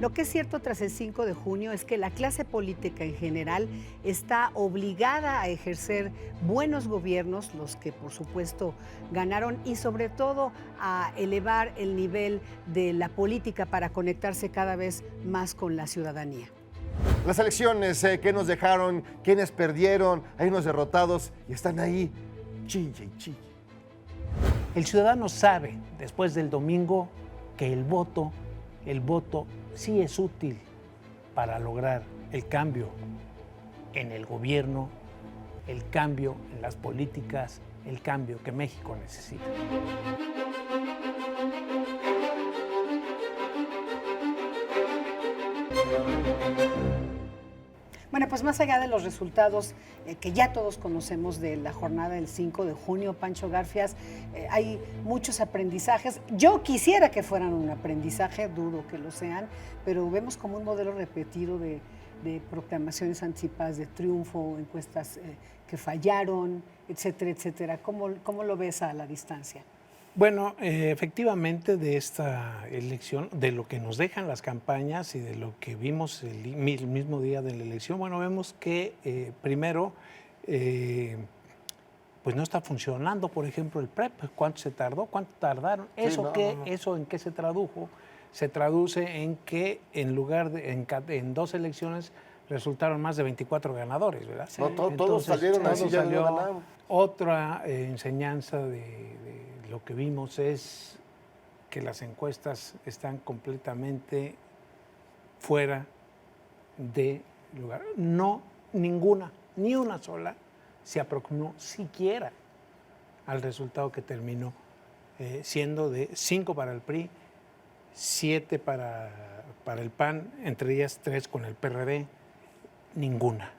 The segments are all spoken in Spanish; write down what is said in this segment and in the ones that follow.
Lo que es cierto tras el 5 de junio es que la clase política en general está obligada a ejercer buenos gobiernos, los que por supuesto ganaron, y sobre todo a elevar el nivel de la política para conectarse cada vez más con la ciudadanía. Las elecciones, ¿qué nos dejaron? ¿Quiénes perdieron? Hay unos derrotados y están ahí, chille y chille. El ciudadano sabe, después del domingo, que el voto sí es útil para lograr el cambio en el gobierno, el cambio en las políticas, el cambio que México necesita. Bueno, pues más allá de los resultados que ya todos conocemos de la jornada del 5 de junio, Pancho Garfias, hay muchos aprendizajes. Yo quisiera que fueran un aprendizaje, dudo que lo sean, pero vemos como un modelo repetido de proclamaciones anticipadas de triunfo, encuestas que fallaron, etcétera, etcétera. ¿Cómo lo ves a la distancia? Bueno, efectivamente de esta elección, de lo que nos dejan las campañas y de lo que vimos el mismo día de la elección, bueno, vemos que primero, pues no está funcionando, por ejemplo, el PREP. ¿Cuánto se tardó? ¿Cuánto tardaron? ¿Eso en qué se tradujo? Se traduce en que en dos elecciones resultaron más de 24 ganadores, ¿verdad? Sí. No, todos salieron así, ya no ganaron. Otra enseñanza de lo que vimos es que las encuestas están completamente fuera de lugar. No, ninguna, ni una sola se aproximó siquiera al resultado que terminó siendo de 5 para el PRI, 7 para el PAN, entre ellas 3 con el PRD. Ninguna.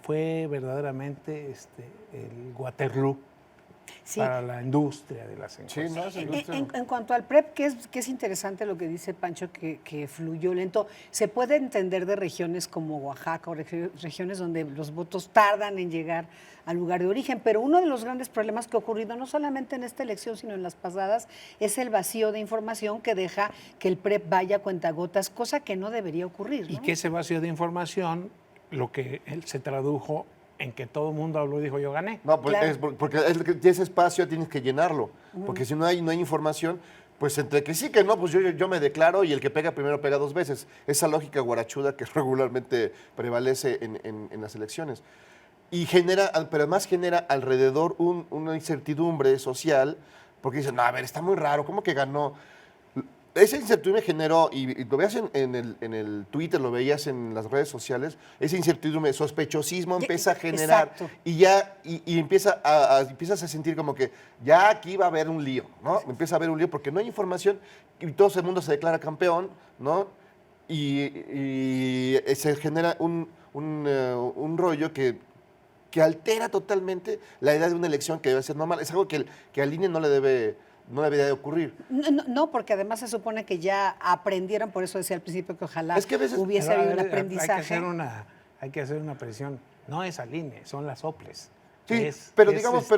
Fue verdaderamente el Waterloo. Sí. Para la industria de las encuestas. Sí, en cuanto al PREP, que es interesante lo que dice Pancho, que fluyó lento, se puede entender de regiones como Oaxaca o regiones donde los votos tardan en llegar al lugar de origen, pero uno de los grandes problemas que ha ocurrido, no solamente en esta elección, sino en las pasadas, es el vacío de información que deja que el PREP vaya a cuentagotas, cosa que no debería ocurrir, ¿no? Y que ese vacío de información, lo que se tradujo en que todo el mundo habló y dijo yo gané. No, pues claro. Porque ese espacio tienes que llenarlo, porque si no hay información, pues entre que sí que no, pues yo me declaro y el que pega primero pega 2 veces. Esa lógica guarachuda que regularmente prevalece en las elecciones. Y pero además genera alrededor una incertidumbre social, porque dicen, no, a ver, está muy raro, ¿cómo que ganó? Esa incertidumbre generó, y lo veías en el Twitter, lo veías en las redes sociales, esa incertidumbre, sospechosismo empieza a generar. Exacto. Y empiezas a sentir como que ya aquí va a haber un lío, ¿no? Empieza a haber un lío porque no hay información y todo el mundo se declara campeón, ¿no? Y se genera un rollo que altera totalmente la idea de una elección que debe ser normal. Es algo que al INE no debería de ocurrir. No, porque además se supone que ya aprendieron, por eso decía al principio que ojalá hubiese habido un aprendizaje. Hay que hacer una presión. No es al INE, son las OPLES. Sí, pero digamos,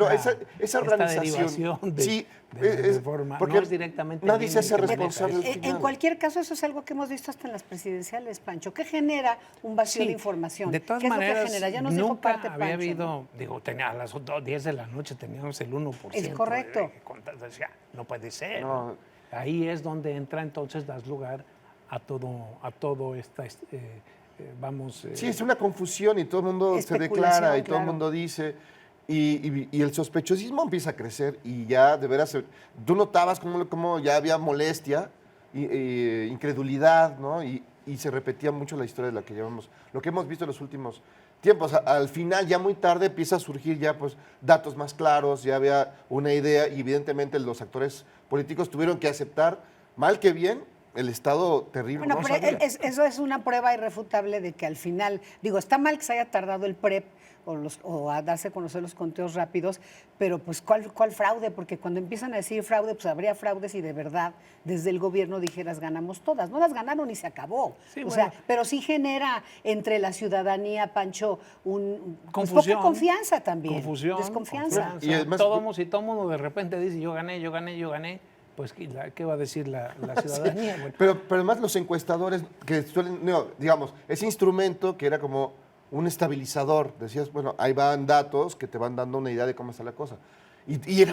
esa organización de forma, porque no es directamente nadie se hace responsable. En cualquier caso, eso es algo que hemos visto hasta en las presidenciales, Pancho. ¿Qué genera un vacío de información? De todas ¿Qué maneras, es lo que genera? Ya nos dijo nunca parte había Pancho, habido, ¿no? digo, a las 10 de la noche teníamos el 1%. Es correcto. Decía, no puede ser. No. Ahí es donde entra entonces, das lugar a todo esta, sí, es una confusión y todo el mundo se declara y todo el mundo dice. Y el sospechosismo empieza a crecer y ya de veras, tú notabas como ya había molestia, incredulidad, ¿no? Y se repetía mucho la historia de la que llevamos, lo que hemos visto en los últimos tiempos. Al final, ya muy tarde, empieza a surgir ya pues datos más claros, ya había una idea y evidentemente los actores políticos tuvieron que aceptar, mal que bien, el estado terrible. Bueno, pero eso es una prueba irrefutable de que al final, digo, está mal que se haya tardado el PREP o a darse a conocer los conteos rápidos, pero pues ¿cuál fraude? Porque cuando empiezan a decir fraude, pues habría fraudes y de verdad desde el gobierno dijeras ganamos todas. No las ganaron y se acabó. Sí, sea, pero sí genera entre la ciudadanía, Pancho, confusión, poca confianza también. Confusión. Desconfianza. Y además, todo el mundo de repente dice yo gané, pues, ¿qué va a decir la ciudadanía? Bueno, Pero además los encuestadores que suelen, no, digamos, ese instrumento que era como un estabilizador, decías, bueno, ahí van datos que te van dando una idea de cómo está la cosa. Y era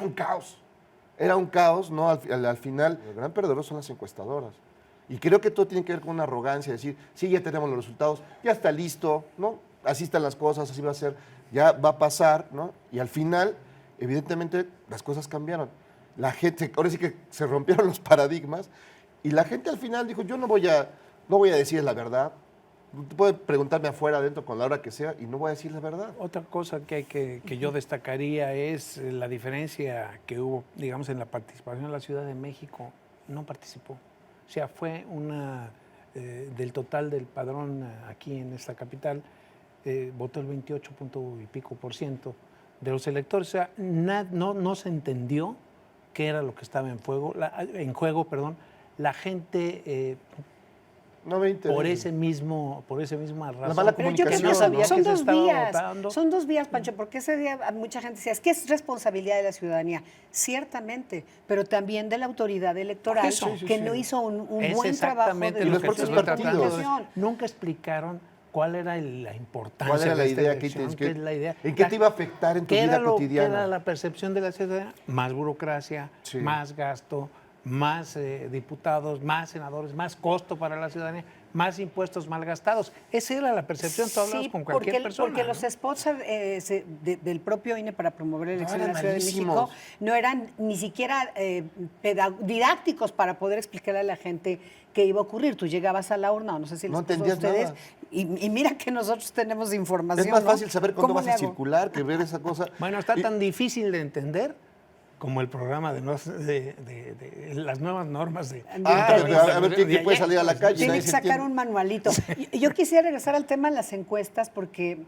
un caos, ¿no? Al final, el gran perdedor son las encuestadoras. Y creo que todo tiene que ver con una arrogancia, decir, sí, ya tenemos los resultados, ya está listo, ¿no? Así están las cosas, así va a ser, ya va a pasar, ¿no? Y al final, evidentemente, las cosas cambiaron. La gente, ahora sí que se rompieron los paradigmas y la gente al final dijo, yo no voy a decir la verdad. Puede preguntarme afuera, adentro, con la hora que sea y no voy a decir la verdad. otra cosa que yo destacaría es la diferencia que hubo, digamos, en la participación en la Ciudad de México. No participó. O sea, fue del total del padrón aquí en esta capital, votó el 28 y pico % de los electores. O sea, no se entendió qué era lo que estaba en juego. La gente No me interesa. por esa misma razón. mala Pero yo creo que comunicación, ¿no? son que se dos estaba vías, votando. son dos vías, Pancho, porque ese día mucha gente decía, es que es responsabilidad de la ciudadanía, ciertamente, pero también de la autoridad electoral, Eso, que no hizo un Es buen trabajo exactamente de Y los lo que se propios está tratando de- partidos. Nunca explicaron cuál era la importancia ¿Cuál era la de esta idea? elección, qué es la idea. ¿En qué te iba a afectar en tu ¿Qué vida era cotidiana? ¿Qué era la percepción de la ciudadanía? Más burocracia, Sí. más gasto, más diputados, más senadores, más costo para la ciudadanía, más impuestos mal gastados. Esa era la percepción, tú hablabas con cualquier persona. Porque ¿no? los spots del propio INE para promover la elección en eran la Ciudad de malísimos. México no eran ni siquiera didácticos para poder explicarle a la gente qué iba a ocurrir. Tú llegabas a la urna, o no sé si les No pasó a entendías ustedes, nada. y mira que nosotros tenemos información. Es más ¿no? fácil saber cuándo ¿Cómo vas le a hago? circular que ver esa cosa. Bueno, está Y- tan difícil de entender como el programa de las nuevas normas de... a ver quién puede salir a la calle. Tiene nadie que se sacar entiende. un manualito. Yo quisiera regresar al tema de las encuestas porque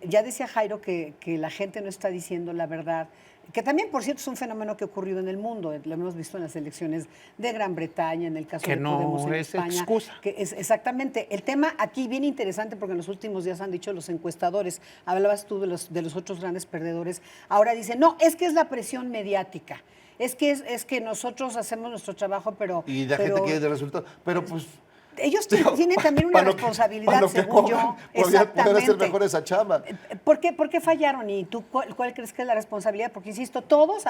ya decía Jairo que la gente no está diciendo la verdad, que también, por cierto, es un fenómeno que ha ocurrido en el mundo. Lo hemos visto en las elecciones de Gran Bretaña, en el caso Que de no Podemos en es España. excusa. Que es exactamente. El tema aquí bien interesante porque en los últimos días han dicho los encuestadores, hablabas tú de los otros grandes perdedores, ahora dicen, no, es que es la presión mediática. Es que nosotros hacemos nuestro trabajo, pero... Y la pero gente quiere de resultados. Pero pues. ellos digo, tienen también una para lo que- responsabilidad, para lo que según cobran, yo. Poder hacer Exactamente. mejor esa chamba. ¿Por qué fallaron? ¿Y tú cuál crees que es la responsabilidad? Porque, insisto, todos,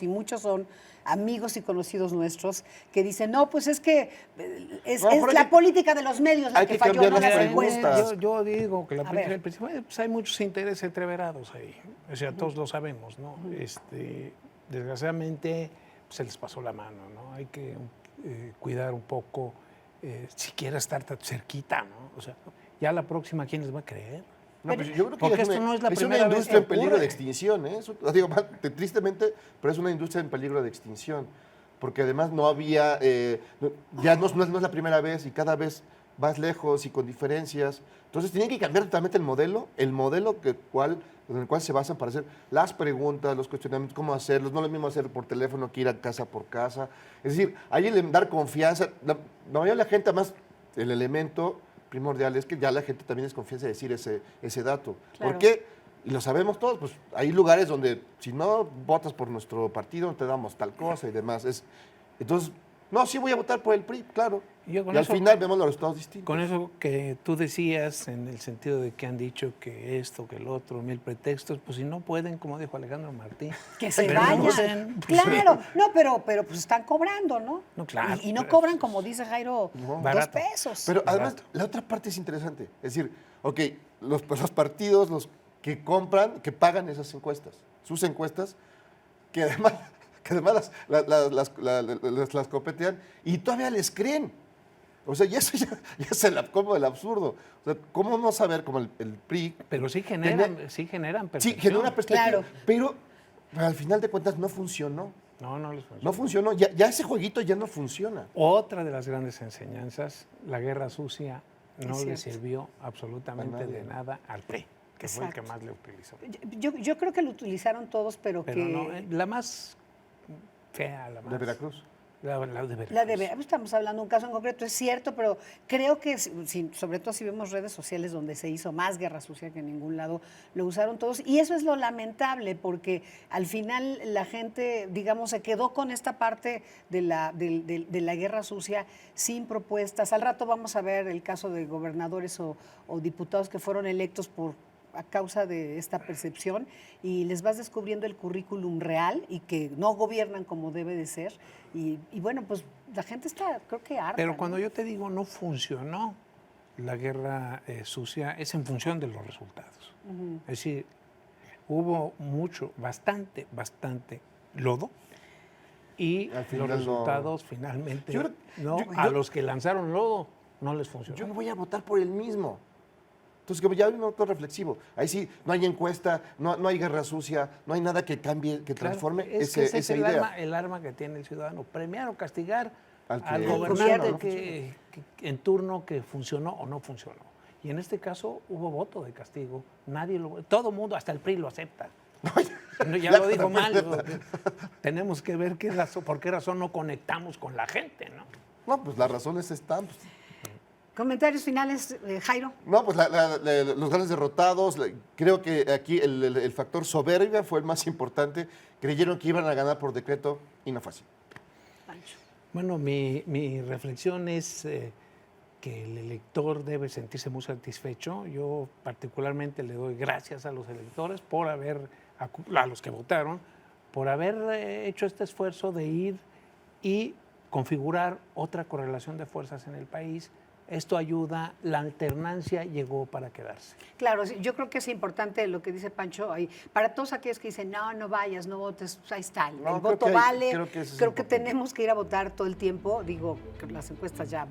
y muchos son amigos y conocidos nuestros, que dicen, no, pues es que es No, pero hay la que- política de los medios la hay que que falló, cambiar no las las preguntas. encuestas. Yo digo que A ver. pues hay muchos intereses entreverados ahí. O sea, todos lo sabemos, ¿no? Desgraciadamente se les pasó la mano, ¿no? Hay que cuidar un poco, siquiera estar tan cerquita, ¿no? O sea, ya la próxima, ¿quién les va a creer? No, pues yo creo que Porque ya esto no es la una primera vez industria que en peligro ocurre. de extinción, ¿eh? Eso, digo, tristemente, pero es una industria en peligro de extinción. Porque además no había, ya no es la primera vez y cada vez vas lejos y con diferencias. Entonces tienen que cambiar totalmente el modelo en el cual se basan para hacer las preguntas, los cuestionamientos, cómo hacerlos. No es lo mismo hacer por teléfono que ir a casa por casa. Es decir, hay el dar confianza. La mayoría de la gente, además, el elemento primordial es que ya la gente también desconfianza de decir ese dato. Claro. ¿Por qué? Y lo sabemos todos, pues hay lugares donde si no votas por nuestro partido no te damos tal cosa y demás. Entonces, no, sí voy a votar por el PRI, claro. Yo con Y al eso- final vemos los resultados distintos. Con eso que tú decías, en el sentido de que han dicho que esto, que el otro, mil pretextos, pues si no pueden, como dijo Alejandro Martín, Que se pero vayan. no sean- Claro, no, pero pues están cobrando, ¿no? No, claro, Y no pero cobran, pues, como dice Jairo, no. Barato. $2. Pero además, Barato. la otra parte es interesante. Es decir, ok, los partidos, los que compran, que pagan esas encuestas, sus encuestas, que además las copetean y todavía les creen. O sea, y eso ya es el colmo del absurdo. O sea, ¿cómo no saber como el PRI? pero sí generan Sí, percepción. genera una perspectiva. Claro. Pero al final de cuentas no funcionó. No les funciona. No funcionó. Ya ese jueguito ya no funciona. Otra de las grandes enseñanzas, la guerra sucia no Es le cierto. sirvió absolutamente A nadie. de nada al PRI, que fue el que Exacto. más le utilizó. Yo creo que lo utilizaron todos, pero Pero que... no, la más fea, la más... De Veracruz. La de Veracruz. La de Veracruz, estamos hablando de un caso en concreto, es cierto, pero creo que, sobre todo si vemos redes sociales donde se hizo más guerra sucia que en ningún lado, lo usaron todos. Y eso es lo lamentable, porque al final la gente, digamos, se quedó con esta parte de la guerra sucia sin propuestas. Al rato vamos a ver el caso de gobernadores o diputados que fueron electos a causa de esta percepción, y les vas descubriendo el currículum real y que no gobiernan como debe de ser. Y bueno, pues la gente está, creo que harta. Pero cuando yo te digo no funcionó la guerra sucia, es en función de los resultados. Es decir, hubo bastante lodo, y Al final los resultados finalmente, Yo- a los que lanzaron lodo no les funcionó. Yo no voy a votar por el mismo. Entonces, como ya hay un voto reflexivo. Ahí sí, no hay encuesta, no hay guerra sucia, no hay nada que cambie, que Claro, transforme es que ese esa es idea. el arma que tiene el ciudadano, premiar o castigar Al que al funciona, gobernante ¿no? que en turno que funcionó o no funcionó. Y en este caso hubo voto de castigo, todo el mundo, hasta el PRI lo acepta. No, ya lo dijo mal. Tenemos que ver por qué razón no conectamos con la gente, ¿no? No, pues las razones están. Pues. Comentarios finales, Jairo. No, pues los grandes derrotados, creo que aquí el factor soberbia fue el más importante. Creyeron que iban a ganar por decreto y no fue así. Pancho. Bueno, mi reflexión es que el elector debe sentirse muy satisfecho. Yo particularmente le doy gracias a los electores a los que votaron, por haber hecho este esfuerzo de ir y configurar otra correlación de fuerzas en el país. Esto ayuda, la alternancia llegó para quedarse. Claro, sí, yo creo que es importante lo que dice Pancho ahí. Para todos aquellos que dicen, no vayas, no votes, pues ahí está, el No, voto creo que vale. creo que eso es Creo que importante. tenemos que ir a votar todo el tiempo. Digo, que las encuestas ya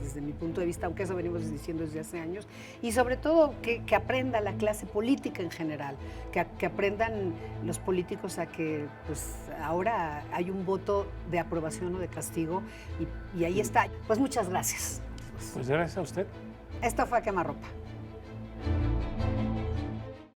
desde mi punto de vista, aunque eso venimos diciendo desde hace años. Y sobre todo que aprenda la clase política en general, que aprendan los políticos a que pues ahora hay un voto de aprobación o de castigo, y ahí está. Pues muchas gracias. Pues gracias a usted. Esto fue A Quemarropa.